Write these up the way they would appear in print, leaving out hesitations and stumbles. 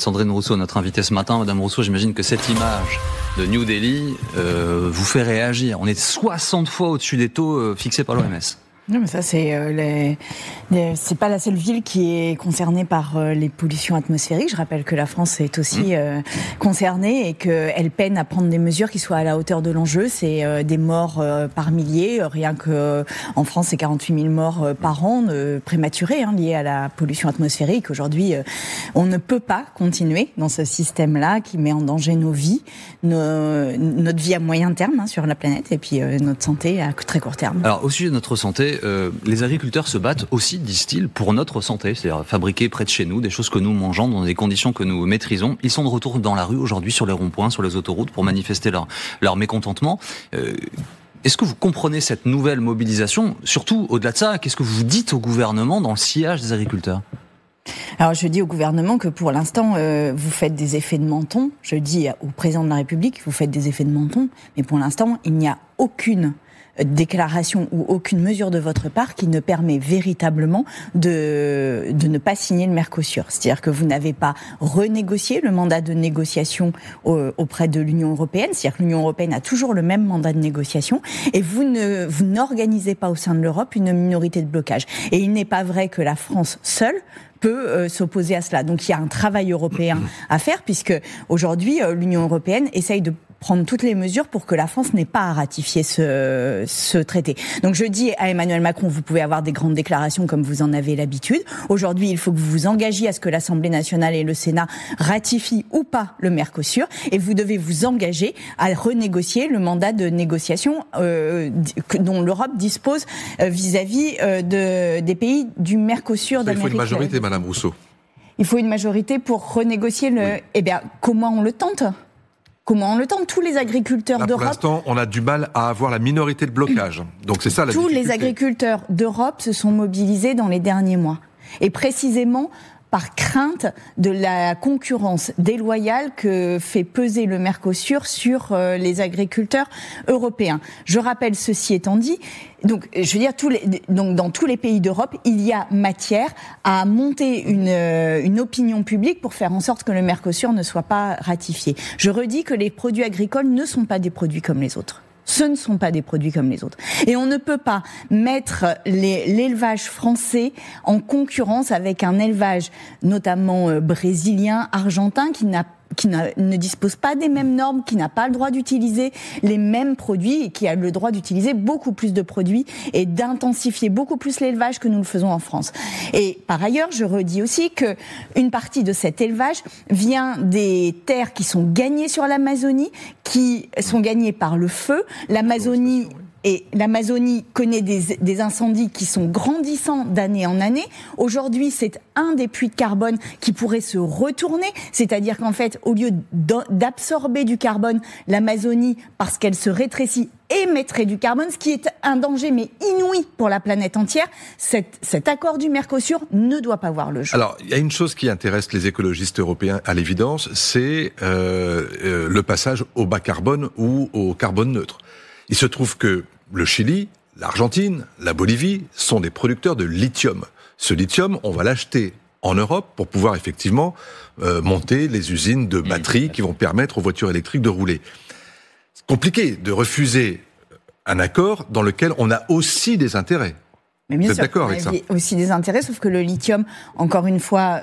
Sandrine Rousseau, notre invitée ce matin. Madame Rousseau, j'imagine que cette image de New Delhi vous fait réagir. On est 60 fois au-dessus des taux fixés par l'OMS. Non, mais ça, c'est pas la seule ville qui est concernée par les pollutions atmosphériques. Je rappelle que la France est aussi concernée et qu'elle peine à prendre des mesures qui soient à la hauteur de l'enjeu. C'est des morts par milliers. Rien que en France, c'est 48 000 morts par an prématurés liés à la pollution atmosphérique. Aujourd'hui, on ne peut pas continuer dans ce système-là qui met en danger nos vies, notre vie à moyen terme sur la planète et puis notre santé à très court terme. Alors, au sujet de notre santé, les agriculteurs se battent aussi, disent-ils, pour notre santé, c'est-à-dire fabriquer près de chez nous des choses que nous mangeons dans des conditions que nous maîtrisons. Ils sont de retour dans la rue aujourd'hui, sur les ronds-points, sur les autoroutes, pour manifester leur mécontentement. Est-ce que vous comprenez cette nouvelle mobilisation ? Surtout, au-delà de ça, qu'est-ce que vous dites au gouvernement dans le sillage des agriculteurs ? Alors je dis au gouvernement que pour l'instant vous faites des effets de menton. Je dis au président de la République vous faites des effets de menton, mais pour l'instant il n'y a aucune déclaration ou aucune mesure de votre part qui ne permet véritablement de ne pas signer le Mercosur. C'est-à-dire que vous n'avez pas renégocié le mandat de négociation auprès de l'Union européenne. C'est-à-dire que l'Union européenne a toujours le même mandat de négociation et vous n'organisez pas au sein de l'Europe une minorité de blocage. Et il n'est pas vrai que la France seule peut s'opposer à cela. Donc il y a un travail européen à faire puisque aujourd'hui l'Union européenne essaye de prendre toutes les mesures pour que la France n'ait pas à ratifier ce traité. Donc je dis à Emmanuel Macron, vous pouvez avoir des grandes déclarations comme vous en avez l'habitude. Aujourd'hui, il faut que vous vous engagiez à ce que l'Assemblée nationale et le Sénat ratifient ou pas le Mercosur et vous devez vous engager à renégocier le mandat de négociation dont l'Europe dispose vis-à-vis des pays du Mercosur d'Amérique. Il faut une majorité, Madame Rousseau. Il faut une majorité pour renégocier le... Oui. Eh bien, comment on le tente ? Comment on le tente ? Tous les agriculteurs d'Europe... Pour l'instant, on a du mal à avoir la minorité de blocage. Donc c'est ça la difficulté. Tous les agriculteurs d'Europe se sont mobilisés dans les derniers mois. Et précisément par crainte de la concurrence déloyale que fait peser le Mercosur sur les agriculteurs européens. Je rappelle, ceci étant dit, donc je veux dire, dans tous les pays d'Europe, il y a matière à monter une opinion publique pour faire en sorte que le Mercosur ne soit pas ratifié. Je redis que les produits agricoles ne sont pas des produits comme les autres. Ce ne sont pas des produits comme les autres. Et on ne peut pas mettre l'élevage français en concurrence avec un élevage notamment brésilien, argentin, qui ne dispose pas des mêmes normes, qui n'a pas le droit d'utiliser les mêmes produits et qui a le droit d'utiliser beaucoup plus de produits et d'intensifier beaucoup plus l'élevage que nous le faisons en France. Et par ailleurs, je redis aussi que une partie de cet élevage vient des terres qui sont gagnées sur l'Amazonie, qui sont gagnées par le feu. L'Amazonie connaît des incendies qui sont grandissants d'année en année. Aujourd'hui, c'est un des puits de carbone qui pourrait se retourner. C'est-à-dire qu'en fait, au lieu d'absorber du carbone, l'Amazonie, parce qu'elle se rétrécit, émettrait du carbone, ce qui est un danger mais inouï pour la planète entière. Cet accord du Mercosur ne doit pas voir le jour. Alors, il y a une chose qui intéresse les écologistes européens à l'évidence, c'est le passage au bas carbone ou au carbone neutre. Il se trouve que le Chili, l'Argentine, la Bolivie sont des producteurs de lithium. Ce lithium, on va l'acheter en Europe pour pouvoir effectivement monter les usines de batteries qui vont permettre aux voitures électriques de rouler. C'est compliqué de refuser un accord dans lequel on a aussi des intérêts. Mais bien Vous êtes sûr, d'accord avec ça ? Aussi des intérêts, sauf que le lithium, encore une fois,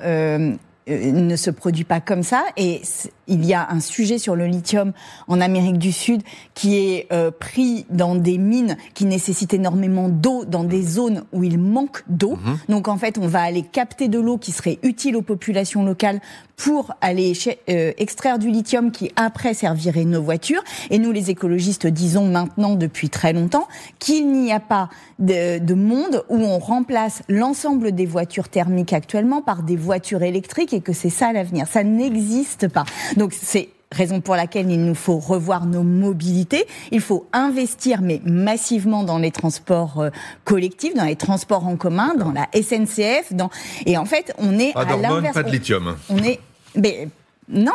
ne se produit pas comme ça. Et il y a un sujet sur le lithium en Amérique du Sud qui est pris dans des mines qui nécessitent énormément d'eau dans des zones où il manque d'eau. Donc en fait, on va aller capter de l'eau qui serait utile aux populations locales pour aller extraire du lithium qui après servirait nos voitures. Et nous, les écologistes, disons maintenant depuis très longtemps qu'il n'y a pas de monde où on remplace l'ensemble des voitures thermiques actuellement par des voitures électriques et que c'est ça l'avenir. Ça n'existe pas. Donc c'est raison pour laquelle il nous faut revoir nos mobilités. Il faut investir, mais massivement, dans les transports collectifs, dans les transports en commun, dans la SNCF. Et en fait, on est à l'inverse. Pas de lithium. Mais Non,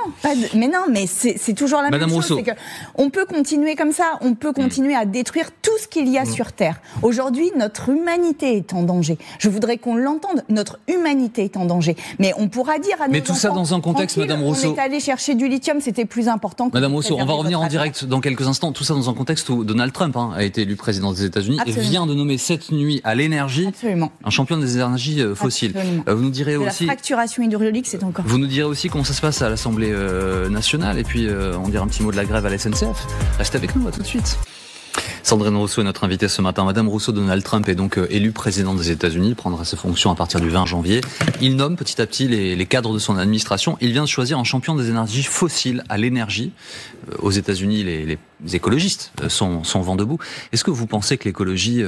mais c'est toujours la Madame même chose. Rousseau. C'est que on peut continuer comme ça, on peut continuer à détruire tout ce qu'il y a sur Terre. Aujourd'hui, notre humanité est en danger. Je voudrais qu'on l'entende, notre humanité est en danger. Mais on pourra dire à nos Mais tout ça enfants, dans un contexte, Madame Rousseau. On est allé chercher du lithium, c'était plus important que... Madame Rousseau, on va revenir en votre direct dans quelques instants. Tout ça dans un contexte où Donald Trump a été élu président des États-Unis et vient de nommer cette nuit à l'énergie un champion des énergies fossiles. Vous nous direz aussi... La fracturation hydraulique, c'est encore... Vous nous direz aussi comment ça se passe à l'Assemblée nationale et puis on dira un petit mot de la grève à la SNCF. Restez avec nous, à tout de suite. Sandrine Rousseau est notre invitée ce matin. Madame Rousseau, Donald Trump est donc élu président des États-Unis. Il prendra ses fonctions à partir du 20 janvier. Il nomme petit à petit les cadres de son administration. Il vient de choisir un champion des énergies fossiles à l'énergie. Aux États-Unis, les écologistes sont vent debout. Est-ce que vous pensez que l'écologie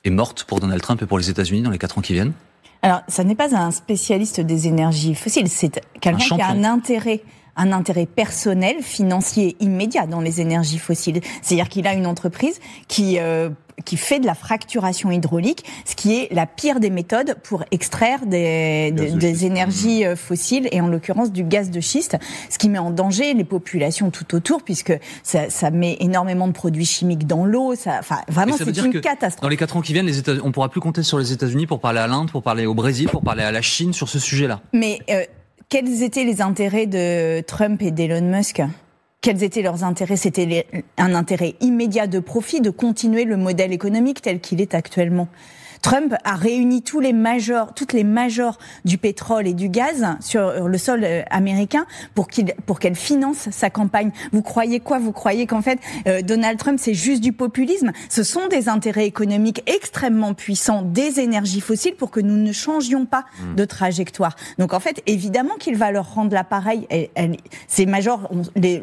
est morte pour Donald Trump et pour les États-Unis dans les 4 ans qui viennent? Alors, ça n'est pas un spécialiste des énergies fossiles. C'est quelqu'un qui a un intérêt personnel, financier immédiat dans les énergies fossiles. C'est-à-dire qu'il a une entreprise qui fait de la fracturation hydraulique, ce qui est la pire des méthodes pour extraire des énergies fossiles, et en l'occurrence du gaz de schiste, ce qui met en danger les populations tout autour, puisque ça met énormément de produits chimiques dans l'eau. Vraiment, c'est une catastrophe. Dans les 4 ans qui viennent, on ne pourra plus compter sur les États-Unis pour parler à l'Inde, pour parler au Brésil, pour parler à la Chine sur ce sujet-là. Mais quels étaient les intérêts de Trump et d'Elon Musk ? Quels étaient leurs intérêts ? C'était un intérêt immédiat de profit, de continuer le modèle économique tel qu'il est actuellement. Trump a réuni toutes les majors du pétrole et du gaz sur le sol américain pour qu'elle finance sa campagne. Vous croyez quoi ? Vous croyez qu'en fait Donald Trump c'est juste du populisme ? Ce sont des intérêts économiques extrêmement puissants des énergies fossiles pour que nous ne changions pas de trajectoire. Donc en fait, évidemment qu'il va leur rendre l'appareil. Ces majors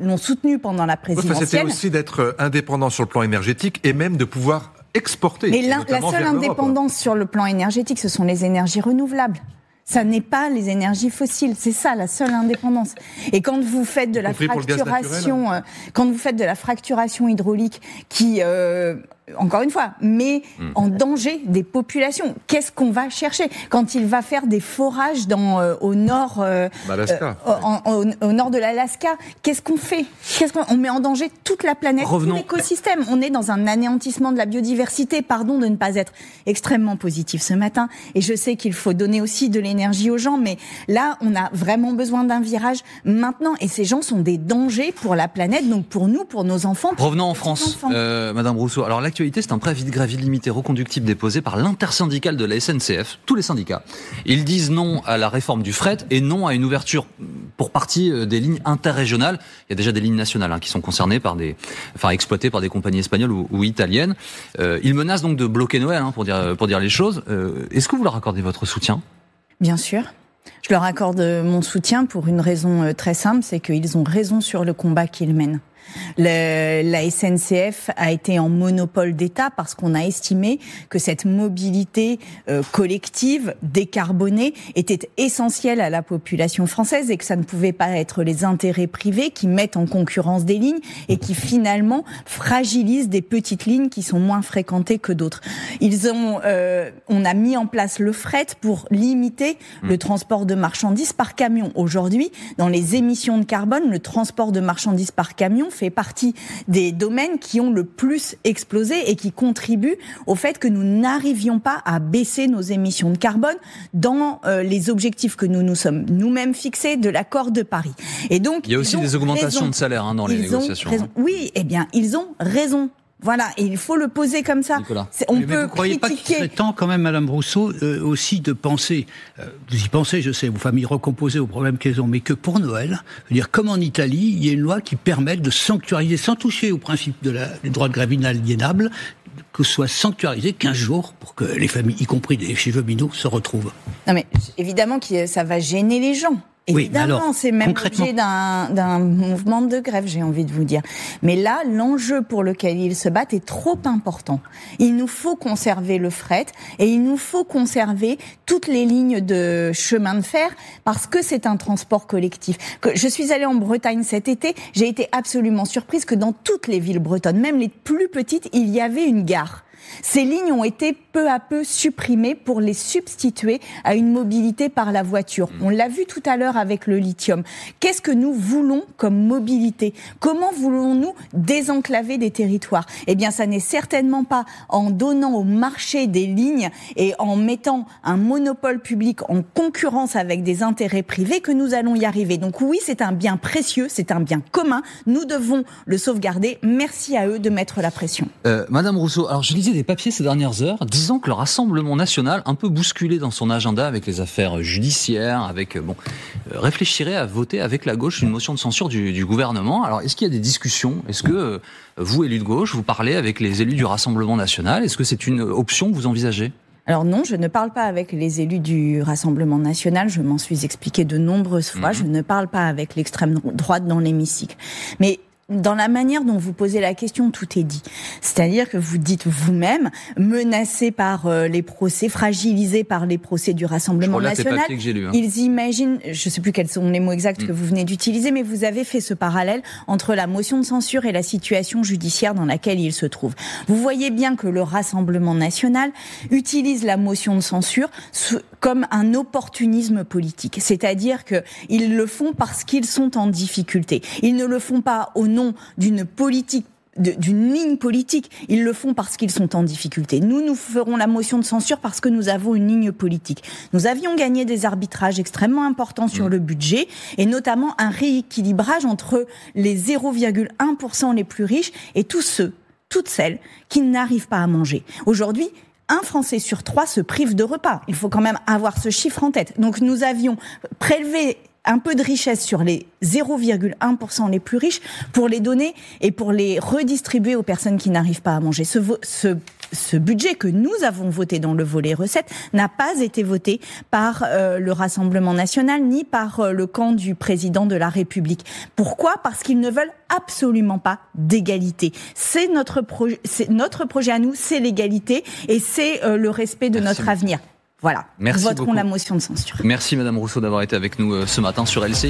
l'ont soutenu pendant la présidentielle. C'était aussi d'être indépendant sur le plan énergétique et même de pouvoir exporter. Mais la seule indépendance sur le plan énergétique, ce sont les énergies renouvelables. Ça n'est pas les énergies fossiles, c'est ça la seule indépendance. Et quand vous faites de la fracturation hydraulique qui encore une fois, met en danger des populations. Qu'est-ce qu'on va chercher quand il va faire des forages au nord, au nord de l'Alaska? Qu'est-ce qu'on fait? On met en danger toute la planète, tout l'écosystème. On est dans un anéantissement de la biodiversité. Pardon de ne pas être extrêmement positif ce matin. Et je sais qu'il faut donner aussi de l'énergie aux gens, mais là, on a vraiment besoin d'un virage maintenant. Et ces gens sont des dangers pour la planète, donc pour nous, pour nos enfants. Revenons en France, Madame Rousseau. Alors l'actualité, c'est un préavis de grève illimité reconductible déposé par l'intersyndicale de la SNCF, tous les syndicats. Ils disent non à la réforme du fret et non à une ouverture pour partie des lignes interrégionales. Il y a déjà des lignes nationales qui sont concernées exploitées par des compagnies espagnoles ou italiennes. Ils menacent donc de bloquer Noël, pour dire les choses. Est-ce que vous leur accordez votre soutien ? Bien sûr. Je leur accorde mon soutien pour une raison très simple, c'est qu'ils ont raison sur le combat qu'ils mènent. La SNCF a été en monopole d'État parce qu'on a estimé que cette mobilité collective, décarbonée, était essentielle à la population française et que ça ne pouvait pas être les intérêts privés qui mettent en concurrence des lignes et qui finalement fragilisent des petites lignes qui sont moins fréquentées que d'autres. On a mis en place le fret pour limiter le transport de marchandises par camion. Aujourd'hui, dans les émissions de carbone, le transport de marchandises par camion fait partie des domaines qui ont le plus explosé et qui contribuent au fait que nous n'arrivions pas à baisser nos émissions de carbone dans les objectifs que nous nous sommes nous-mêmes fixés de l'accord de Paris. Et donc, il y a aussi des augmentations de salaire dans les négociations. Oui, ils ont raison. Voilà, et il faut le poser comme ça. On peut vous croyez pas qu'il serait temps quand même, Madame Rousseau, aussi de penser, vous y pensez, je sais, vos familles recomposées aux problèmes qu'elles ont, mais que pour Noël, je veux dire, comme en Italie, il y a une loi qui permette de sanctuariser, sans toucher au principe du droit de grève inaliénable, que soit sanctuarisé 15 jours pour que les familles, y compris des cheminots, se retrouvent. Non mais évidemment que ça va gêner les gens. Évidemment, c'est même l'objet d'un mouvement de grève, j'ai envie de vous dire. Mais là, l'enjeu pour lequel ils se battent est trop important. Il nous faut conserver le fret et il nous faut conserver toutes les lignes de chemin de fer parce que c'est un transport collectif. Je suis allée en Bretagne cet été, j'ai été absolument surprise que dans toutes les villes bretonnes, même les plus petites, il y avait une gare. Ces lignes ont été peu à peu supprimées pour les substituer à une mobilité par la voiture. On l'a vu tout à l'heure avec le lithium. Qu'est-ce que nous voulons comme mobilité ? Comment voulons-nous désenclaver des territoires ? Eh bien, ça n'est certainement pas en donnant au marché des lignes et en mettant un monopole public en concurrence avec des intérêts privés que nous allons y arriver. Donc oui, c'est un bien précieux, c'est un bien commun. Nous devons le sauvegarder. Merci à eux de mettre la pression. Madame Rousseau, alors je lisais des papiers ces dernières heures disant que le Rassemblement national, un peu bousculé dans son agenda avec les affaires judiciaires, réfléchirait à voter avec la gauche une motion de censure du gouvernement. Alors est-ce qu'il y a des discussions ? Est-ce que vous, élus de gauche, vous parlez avec les élus du Rassemblement national ? Est-ce que c'est une option que vous envisagez ? Alors non, je ne parle pas avec les élus du Rassemblement national, je m'en suis expliqué de nombreuses fois, je ne parle pas avec l'extrême droite dans l'hémicycle. Mais dans la manière dont vous posez la question, tout est dit. C'est-à-dire que vous dites vous-même, menacés par les procès, fragilisés par les procès du Rassemblement national, ils imaginent, je ne sais plus quels sont les mots exacts que vous venez d'utiliser, mais vous avez fait ce parallèle entre la motion de censure et la situation judiciaire dans laquelle ils se trouvent. Vous voyez bien que le Rassemblement national utilise la motion de censure comme un opportunisme politique. C'est-à-dire qu'ils le font parce qu'ils sont en difficulté. Ils ne le font pas au nom d'une politique, d'une ligne politique. Ils le font parce qu'ils sont en difficulté. Nous ferons la motion de censure parce que nous avons une ligne politique. Nous avions gagné des arbitrages extrêmement importants sur le budget et notamment un rééquilibrage entre les 0,1% les plus riches et toutes celles qui n'arrivent pas à manger. Aujourd'hui, un Français sur 3 se prive de repas. Il faut quand même avoir ce chiffre en tête. Donc nous avions prélevé un peu de richesse sur les 0,1% les plus riches pour les donner et pour les redistribuer aux personnes qui n'arrivent pas à manger. Ce budget que nous avons voté dans le volet recettes n'a pas été voté par le Rassemblement national ni par le camp du président de la République. Pourquoi ? Parce qu'ils ne veulent absolument pas d'égalité. C'est notre projet à nous, c'est l'égalité et c'est le respect de notre avenir. Voilà, nous voterons la motion de censure. Merci Madame Rousseau d'avoir été avec nous ce matin sur LCI.